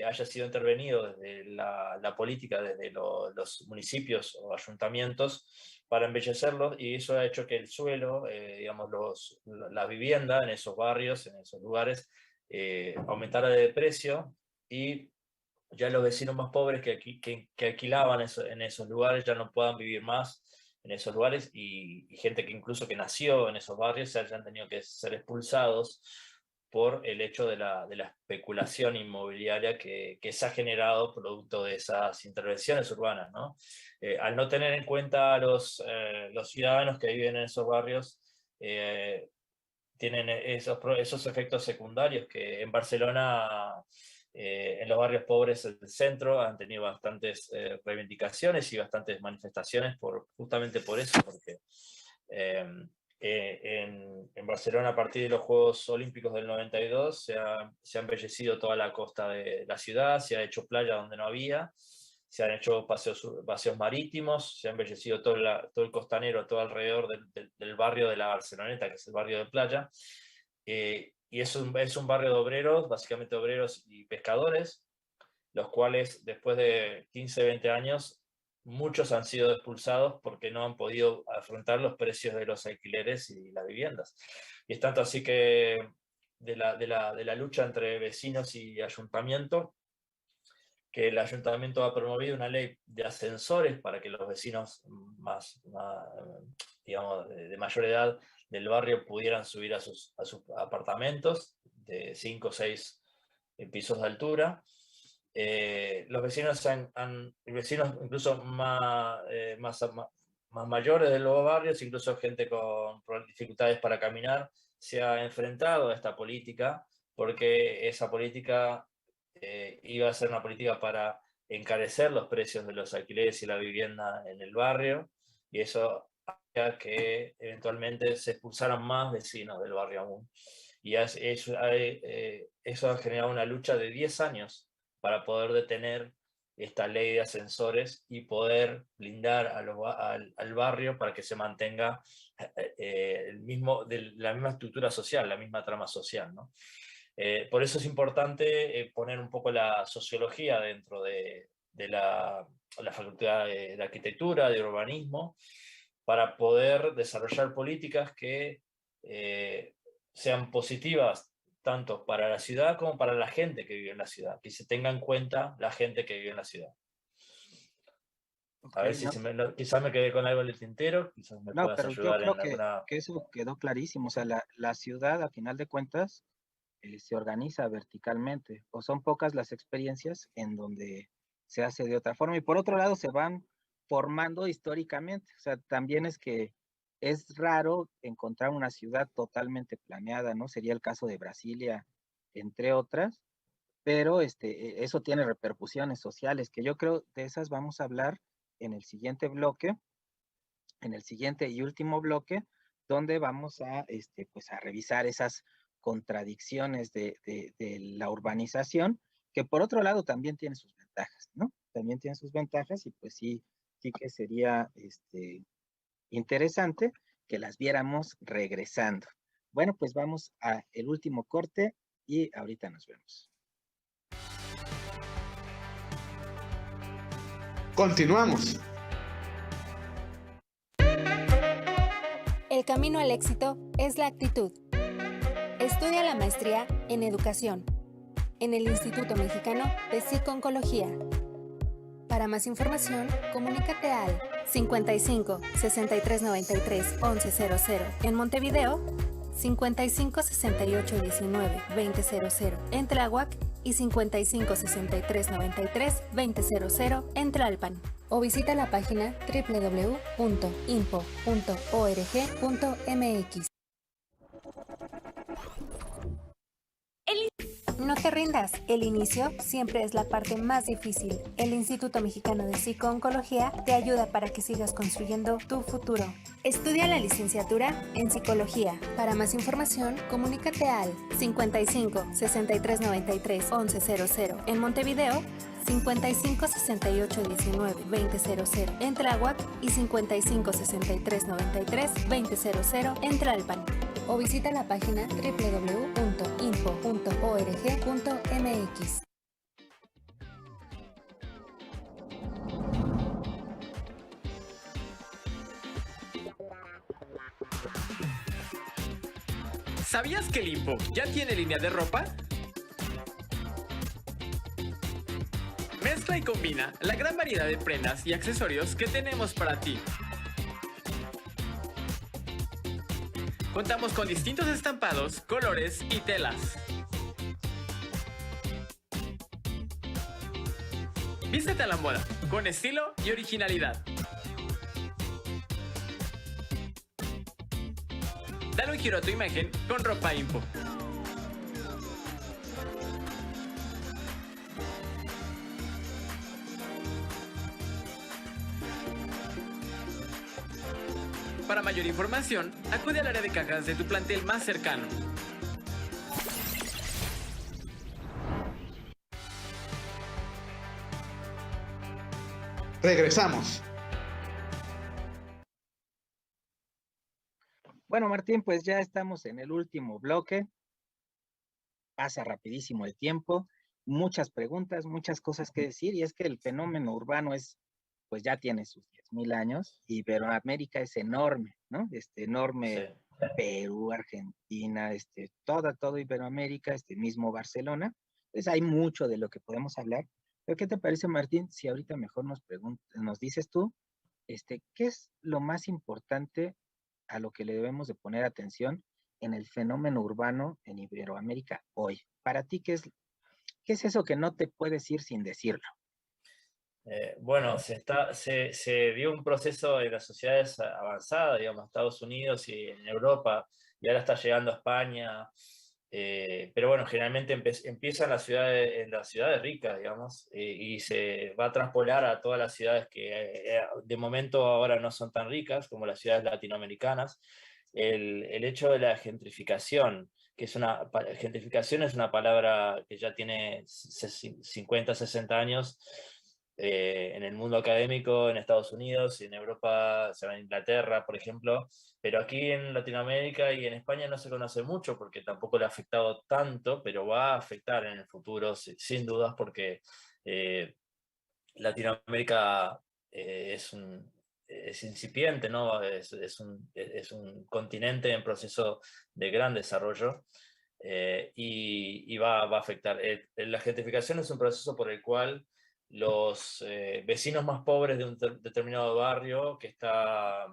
haya sido intervenido desde la política, desde los municipios o ayuntamientos para embellecerlos, y eso ha hecho que el suelo, digamos, la vivienda en esos barrios, en esos lugares, aumentara de precio, y ya los vecinos más pobres que alquilaban en esos lugares ya no puedan vivir más en esos lugares, y gente que incluso que nació en esos barrios se hayan tenido que ser expulsados por el hecho de la especulación inmobiliaria que se ha generado producto de esas intervenciones urbanas, ¿no? Al no tener en cuenta a los ciudadanos que viven en esos barrios, tienen esos efectos secundarios que en Barcelona, en los barrios pobres del centro, han tenido bastantes reivindicaciones y bastantes manifestaciones justamente por eso, porque en Barcelona, a partir de los Juegos Olímpicos del 92, se ha embellecido toda la costa de la ciudad, se ha hecho playa donde no había, se han hecho paseos marítimos, se ha embellecido todo el costanero, todo alrededor del barrio de la Barceloneta, que es el barrio de playa. Y es un barrio de obreros, básicamente obreros y pescadores, los cuales después de 15, 20 años, muchos han sido expulsados porque no han podido afrontar los precios de los alquileres y las viviendas. Y es tanto así que de la lucha entre vecinos y ayuntamiento, que el ayuntamiento ha promovido una ley de ascensores para que los vecinos digamos, de mayor edad del barrio pudieran subir a sus apartamentos de 5 o 6 pisos de altura. Los vecinos incluso más mayores de los barrios, incluso gente con dificultades para caminar, se ha enfrentado a esta política, porque esa política iba a ser una política para encarecer los precios de los alquileres y la vivienda en el barrio, y eso hacía que eventualmente se expulsaran más vecinos del barrio aún. Y eso ha generado una lucha de 10 años para poder detener esta ley de ascensores y poder blindar al barrio para que se mantenga la misma estructura social, la misma trama social, ¿no? Por eso es importante poner un poco la sociología dentro de la Facultad de Arquitectura, de Urbanismo, para poder desarrollar políticas que sean positivas tanto para la ciudad como para la gente que vive en la ciudad, que se tenga en cuenta la gente que vive en la ciudad. A ver si quizás me quedé con algo en el tintero, quizás me puedas pero ayudar yo creo en alguna... que eso quedó clarísimo. O sea, la ciudad, a final de cuentas, se organiza verticalmente, o son pocas las experiencias en donde se hace de otra forma, y por otro lado se van formando históricamente. O sea, también es que es raro encontrar una ciudad totalmente planeada, ¿no? Sería el caso de Brasilia, entre otras, pero eso tiene repercusiones sociales, que yo creo de esas vamos a hablar en el siguiente bloque, en el siguiente y último bloque, donde vamos a, pues a revisar esas contradicciones de la urbanización, que por otro lado también tiene sus ventajas, ¿no? También tiene sus ventajas y pues sí, sí que sería interesante que las viéramos regresando. Bueno, pues vamos a el último corte y ahorita nos vemos. Continuamos. El camino al éxito es la actitud. Estudia la maestría en educación en el Instituto Mexicano de Psico-Oncología. Para más información, comunícate al 55 63 93 1100 en Montevideo, 55 68 19 2000 en Tláhuac y 55 63 93 2000 en Tlalpan. O visita la página www.impo.org.mx. No te rindas, el inicio siempre es la parte más difícil. El Instituto Mexicano de Psico-Oncología te ayuda para que sigas construyendo tu futuro. Estudia la licenciatura en Psicología. Para más información, comunícate al 55 63 93 1100 en Montevideo, 55 68 19 2000 en Tláhuac y 55 63 93 2000 en Tlalpan. O visita la página www.info.org.mx. ¿Sabías que el IMPO ya tiene línea de ropa? Mezcla y combina la gran variedad de prendas y accesorios que tenemos para ti. Contamos con distintos estampados, colores y telas. Vístete a la moda, con estilo y originalidad. Dale un giro a tu imagen con ropa IMPO. Para mayor información, acude al área de cajas de tu plantel más cercano. Regresamos. Bueno, Martín, pues ya estamos en el último bloque. Pasa rapidísimo el tiempo, muchas preguntas, muchas cosas que decir, y es que el fenómeno urbano pues ya tiene sus 10,000 años, y Iberoamérica es enorme, ¿no? Enorme, sí. Perú, Argentina, todo Iberoamérica, mismo Barcelona. Entonces hay mucho de lo que podemos hablar. Pero ¿qué te parece, Martín, si ahorita mejor nos dices tú, qué es lo más importante a lo que le debemos de poner atención en el fenómeno urbano en Iberoamérica hoy? Para ti, ¿qué es eso que no te puedes ir sin decirlo? Bueno, se dio un proceso en las sociedades avanzadas, digamos, Estados Unidos y en Europa, y ahora está llegando a España, pero bueno, generalmente empieza en las ciudades ricas, digamos, y se va a traspolar a todas las ciudades que de momento ahora no son tan ricas como las ciudades latinoamericanas. El hecho de la gentrificación, gentrificación es una palabra que ya tiene 50, 60 años, en el mundo académico, en Estados Unidos y en Europa, se va a Inglaterra, por ejemplo, pero aquí en Latinoamérica y en España no se conoce mucho porque tampoco le ha afectado tanto, pero va a afectar en el futuro, sin dudas, porque Latinoamérica es incipiente, ¿no? Es un continente en proceso de gran desarrollo. Y va a afectar. La gentrificación es un proceso por el cual los vecinos más pobres de un determinado barrio que está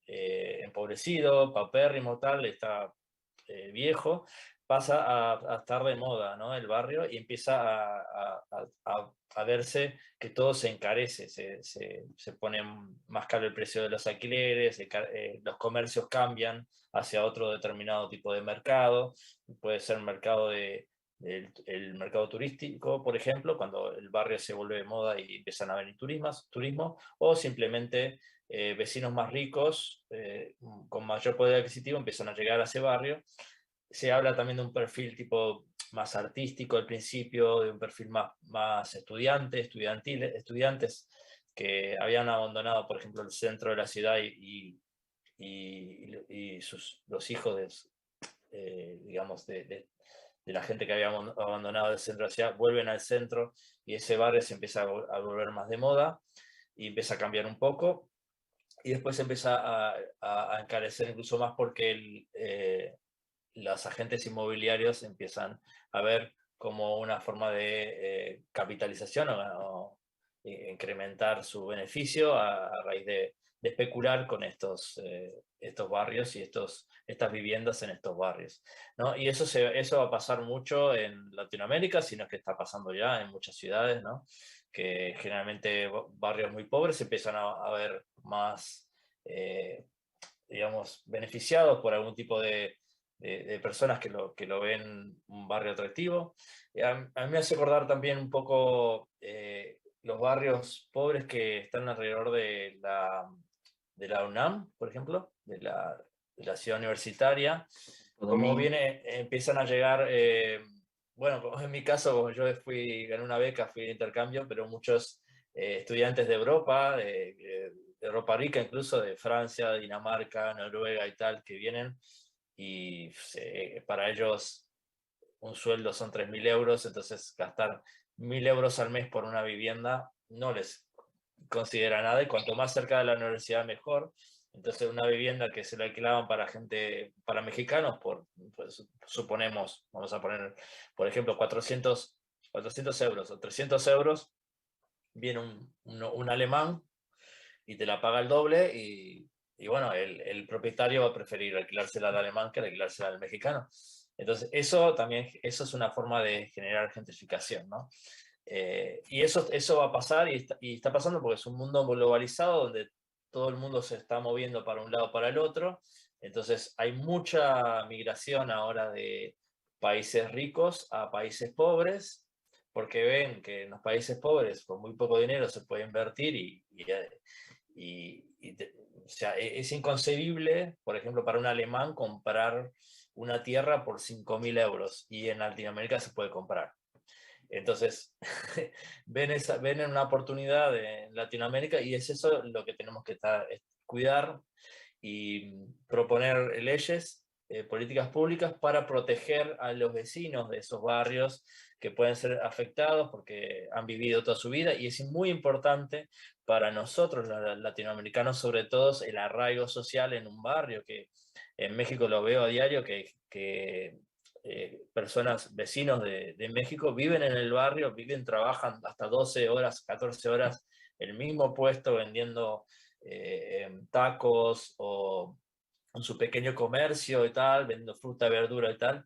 empobrecido, paupérrimo, tal, está viejo, pasa a estar de moda, ¿no? El barrio, y empieza a verse que todo se encarece, se pone más caro el precio de los alquileres, los comercios cambian hacia otro determinado tipo de mercado, puede ser mercado el mercado turístico, por ejemplo, cuando el barrio se vuelve de moda y empiezan a venir turismo, o simplemente vecinos más ricos, con mayor poder adquisitivo, empiezan a llegar a ese barrio. Se habla también de un perfil tipo más artístico al principio, de un perfil más estudiantes que habían abandonado, por ejemplo, el centro de la ciudad y los hijos digamos, de la gente que había abandonado el centro de la ciudad, vuelven al centro y ese barrio se empieza a volver más de moda y empieza a cambiar un poco. Y después empieza a encarecer incluso más porque los agentes inmobiliarios empiezan a ver como una forma de capitalización o incrementar su beneficio a raíz de especular con estos barrios y estas viviendas en estos barrios, ¿no? Y eso va a pasar mucho en Latinoamérica, sino que está pasando ya en muchas ciudades, ¿no? Que generalmente barrios muy pobres empiezan a ver más, digamos, beneficiados por algún tipo de personas que lo ven un barrio atractivo. A mí me hace acordar también un poco los barrios pobres que están alrededor de la UNAM, por ejemplo, de la ciudad universitaria. Como empiezan a llegar, bueno, como en mi caso, como yo gané una beca, fui de intercambio, pero muchos estudiantes de Europa, de Europa rica, incluso de Francia, Dinamarca, Noruega y tal, que vienen y para ellos un sueldo son 3.000 euros, entonces gastar 1.000 euros al mes por una vivienda no les considera nada, y cuanto más cerca de la universidad mejor. Entonces una vivienda que se la alquilaban para mexicanos, pues, suponemos, vamos a poner, por ejemplo, 400 euros o 300 euros, viene un alemán y te la paga el doble y bueno, el propietario va a preferir alquilársela al alemán que alquilársela al mexicano. Entonces, eso es una forma de generar gentrificación, ¿no? Y eso va a pasar y está pasando porque es un mundo globalizado donde todo el mundo se está moviendo para un lado para el otro. Entonces, hay mucha migración ahora de países ricos a países pobres, porque ven que en los países pobres con muy poco dinero se puede invertir o sea, es inconcebible, por ejemplo, para un alemán comprar una tierra por 5.000 euros y en Latinoamérica se puede comprar. Entonces, ven en una oportunidad en Latinoamérica y es eso lo que tenemos que cuidar y proponer leyes, políticas públicas para proteger a los vecinos de esos barrios que pueden ser afectados porque han vivido toda su vida, y es muy importante para nosotros, los latinoamericanos, sobre todo, el arraigo social en un barrio, que en México lo veo a diario, que personas, vecinos de México, viven en el barrio, trabajan hasta 12 horas, 14 horas, el mismo puesto vendiendo tacos o en su pequeño comercio y tal, vendiendo fruta, verdura y tal.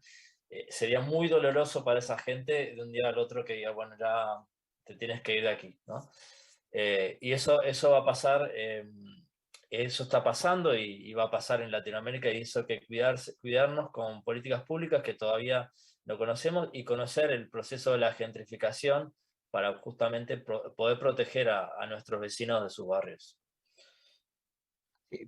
Sería muy doloroso para esa gente de un día al otro que diga, bueno, ya te tienes que ir de aquí, ¿no? Y eso va a pasar, eso está pasando y va a pasar en Latinoamérica, y eso hay que cuidarnos con políticas públicas que todavía no conocemos, y conocer el proceso de la gentrificación para justamente poder proteger a nuestros vecinos de sus barrios.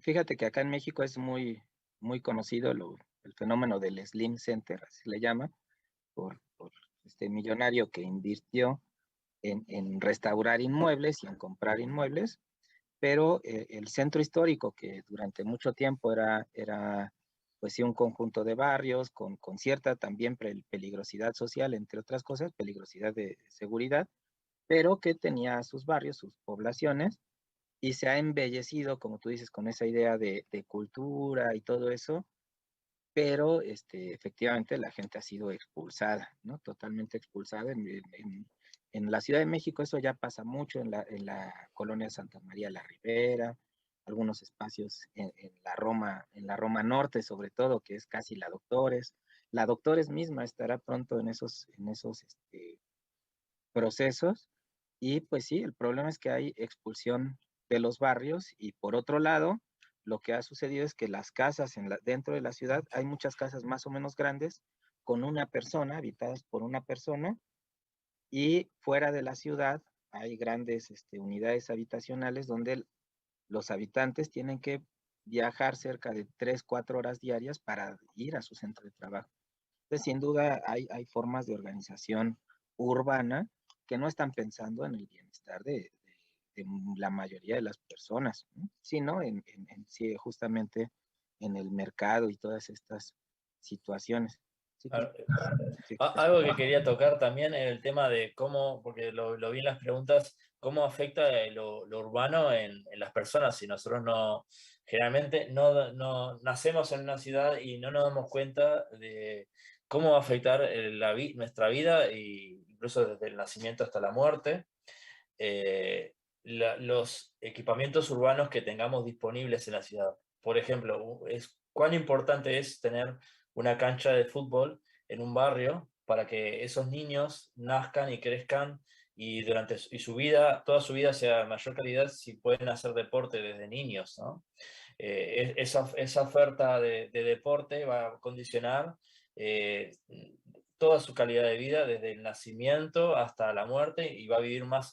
Fíjate que acá en México es muy, muy conocido el fenómeno del Slim Center, así se le llama, por este millonario que invirtió en restaurar inmuebles y en comprar inmuebles, pero el centro histórico, que durante mucho tiempo era pues sí, un conjunto de barrios con cierta también peligrosidad social, entre otras cosas, peligrosidad de seguridad, pero que tenía sus barrios, sus poblaciones, y se ha embellecido, como tú dices, con esa idea de cultura y todo eso, pero efectivamente la gente ha sido expulsada, ¿no? Totalmente expulsada. En la Ciudad de México eso ya pasa mucho, en la colonia Santa María la Ribera, algunos espacios en la Roma Norte, sobre todo, que es casi la Doctores, La Doctores misma estará pronto en esos procesos. Y pues sí, el problema es que hay expulsión de los barrios y por otro lado, lo que ha sucedido es que las casas dentro de la ciudad, hay muchas casas más o menos grandes con una persona, habitadas por una persona, y fuera de la ciudad hay grandes unidades habitacionales donde los habitantes tienen que viajar cerca de 3, 4 horas diarias para ir a su centro de trabajo. Entonces, sin duda, hay formas de organización urbana que no están pensando en el bienestar de la mayoría de las personas, ¿no? Sino sí, justamente en el mercado y todas estas situaciones. Sí, sí, Algo que quería tocar también en el tema de cómo, porque lo vi en las preguntas, cómo afecta lo urbano en las personas. Si nosotros generalmente no nacemos en una ciudad y no nos damos cuenta de cómo va a afectar nuestra vida, incluso desde el nacimiento hasta la muerte. Los equipamientos urbanos que tengamos disponibles en la ciudad. Por ejemplo, cuán importante es tener una cancha de fútbol en un barrio para que esos niños nazcan y crezcan y toda su vida sea de mayor calidad si pueden hacer deporte desde niños, ¿no? Esa oferta de deporte va a condicionar toda su calidad de vida desde el nacimiento hasta la muerte, y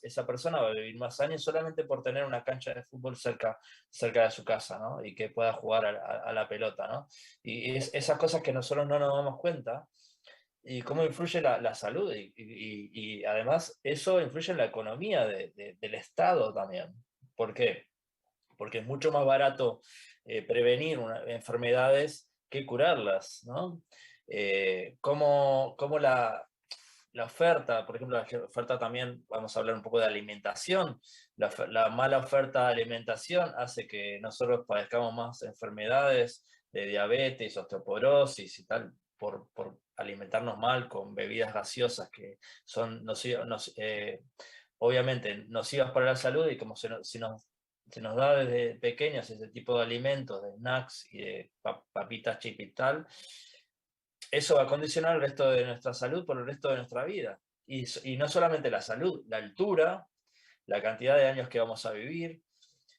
esa persona va a vivir más años solamente por tener una cancha de fútbol cerca de su casa, ¿no? Y que pueda jugar a la pelota, ¿no? Y esas cosas que nosotros no nos damos cuenta, y cómo influye la salud, y además eso influye en la economía del Estado también. ¿Por qué? Porque es mucho más barato prevenir enfermedades que curarlas, ¿no? Cómo la oferta, por ejemplo, la oferta también, vamos a hablar un poco de alimentación, la mala oferta de alimentación hace que nosotros padezcamos más enfermedades de diabetes, osteoporosis y tal, por alimentarnos mal con bebidas gaseosas que son obviamente nocivas para la salud, y como se nos da desde pequeños ese tipo de alimentos, de snacks y de papitas, chip y tal, eso va a condicionar el resto de nuestra salud por el resto de nuestra vida. Y no solamente la salud, la altura, la cantidad de años que vamos a vivir,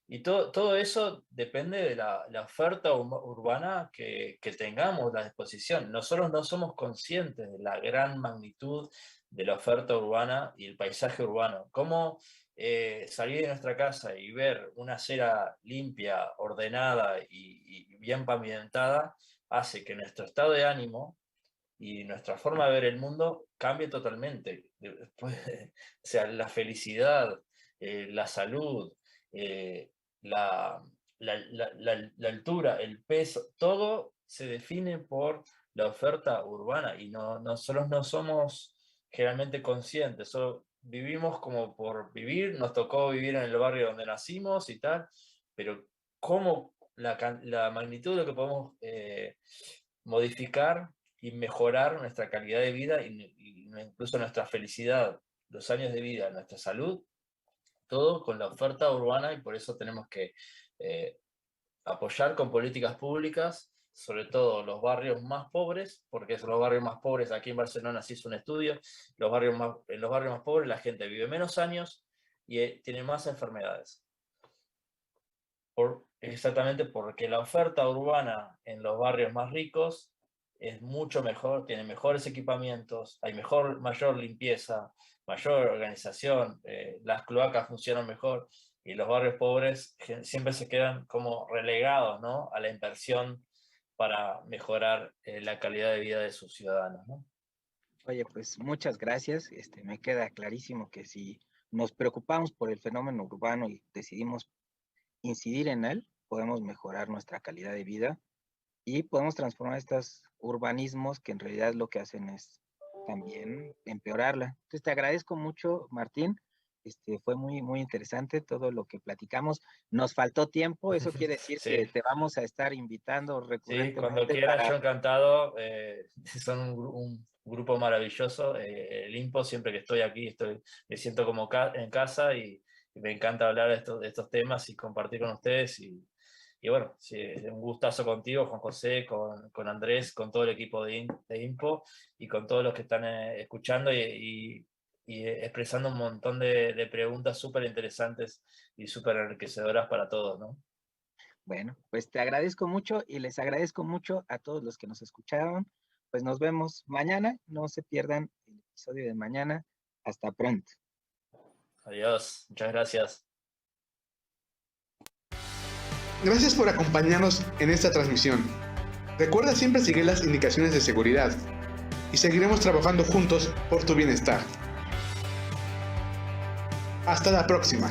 y todo eso depende de la oferta urbana que tengamos a disposición. Nosotros no somos conscientes de la gran magnitud de la oferta urbana y el paisaje urbano. Cómo salir de nuestra casa y ver una acera limpia, ordenada y bien pavimentada hace que nuestro estado de ánimo y nuestra forma de ver el mundo cambie totalmente. O sea, la felicidad, la salud, la, la altura, el peso, todo se define por la oferta urbana, y nosotros no somos generalmente conscientes, solo vivimos como por vivir, nos tocó vivir en el barrio donde nacimos y tal, pero cómo la magnitud de lo que podemos modificar y mejorar nuestra calidad de vida, incluso nuestra felicidad, los años de vida, nuestra salud, todo con la oferta urbana. Y por eso tenemos que apoyar con políticas públicas, sobre todo los barrios más pobres, porque son los barrios más pobres. Aquí en Barcelona se hizo un estudio, en los barrios más pobres la gente vive menos años y tiene más enfermedades. Exactamente porque la oferta urbana en los barrios más ricos es mucho mejor, tiene mejores equipamientos, hay mayor limpieza, mayor organización, las cloacas funcionan mejor, y los barrios pobres siempre se quedan como relegados, ¿no?, a la inversión para mejorar la calidad de vida de sus ciudadanos, ¿no? Oye, pues muchas gracias. Me queda clarísimo que si nos preocupamos por el fenómeno urbano y decidimos incidir en él, podemos mejorar nuestra calidad de vida y podemos transformar estos urbanismos que en realidad lo que hacen es también empeorarla. Entonces te agradezco mucho, Martín. Fue muy, muy interesante todo lo que platicamos. Nos faltó tiempo, eso quiere decir Sí. que te vamos a estar invitando recurrentemente. Sí, cuando quieras, yo encantado. Son un grupo maravilloso. El IMPO, siempre que estoy aquí, me siento como en casa, y me encanta hablar de estos temas y compartir con ustedes. bueno, sí, un gustazo contigo, Juan José, con Andrés, con todo el equipo de INPO y con todos los que están escuchando y expresando un montón de preguntas súper interesantes y súper enriquecedoras para todos, ¿no? Bueno, pues te agradezco mucho y les agradezco mucho a todos los que nos escucharon. Pues nos vemos mañana, no se pierdan el episodio de mañana. Hasta pronto. Adiós, muchas gracias. Gracias por acompañarnos en esta transmisión. Recuerda siempre seguir las indicaciones de seguridad y seguiremos trabajando juntos por tu bienestar. Hasta la próxima.